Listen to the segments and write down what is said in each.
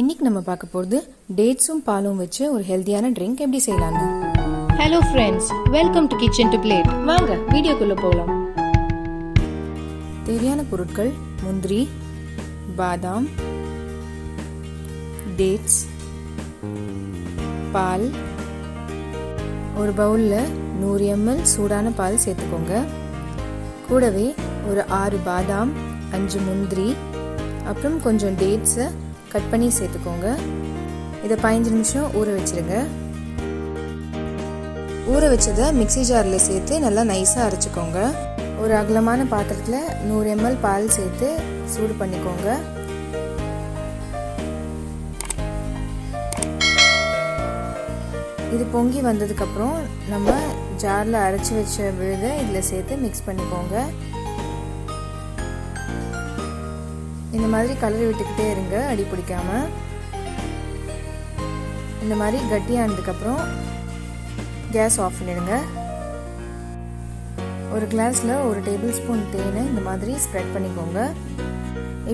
இன்னைக்கு நம்ம பார்க்க போகிறது டேட்ஸும் பாலும் வச்சு ஒரு ஹெல்தியான ட்ரிங்க் எப்படி செய்யலாம்னு. Hello friends, welcome to kitchen to plate. வாங்க வீடியோக்குள்ள போகலாம். தேவையான பொருட்கள்: முந்திரி, பாதாம், டேட்ஸ், பால். ஒரு பவுலில் 100 ml சூடான பால் சேர்த்துக்கோங்க. கூடவே ஒரு 6 பாதாம், 5 முந்திரி, அப்புறம் கொஞ்சம் டேட்ஸை கட் பண்ணி சேர்த்துக்கோங்க. இதை 15 நிமிஷம் ஊற வச்சிருங்க. ஊற வச்சதை மிக்ஸி ஜாரில் சேர்த்து நல்லா நைஸாக அரைச்சிக்கோங்க. ஒரு அகலமான பாத்திரத்தில் 100 ml பால் சேர்த்து சூடு பண்ணிக்கோங்க. இது பொங்கி வந்ததுக்கப்புறம் நம்ம ஜாரில் அரைச்சி வச்ச விழுதை இதில் சேர்த்து மிக்ஸ் பண்ணிக்கோங்க. இந்த மாதிரி கலரி விட்டுக்கிட்டே இருங்க, அடி பிடிக்காம. இந்த மாதிரி கட்டியானதுக்கப்புறம் கேஸ் ஆஃப் பண்ணிடுங்க. ஒரு கிளாஸில் 1 டேபிள் ஸ்பூன் தேனை இந்த மாதிரி ஸ்ப்ரெட் பண்ணிக்கோங்க.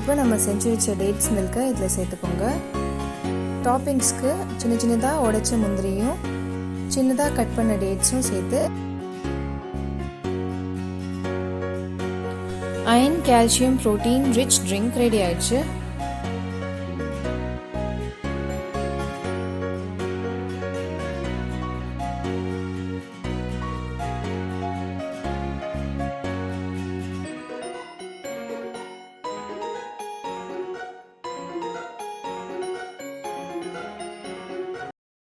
இப்போ நம்ம செஞ்சு வச்ச டேட்ஸ் மில்கை இதில் சேர்த்துக்கோங்க. டாப்பிங்ஸ்க்கு சின்ன சின்னதாக உடைச்ச முந்திரியும் சின்னதாக கட் பண்ண டேட்ஸும் சேர்த்து iron, calcium, protein rich drink ready ஆயிடுச்சு.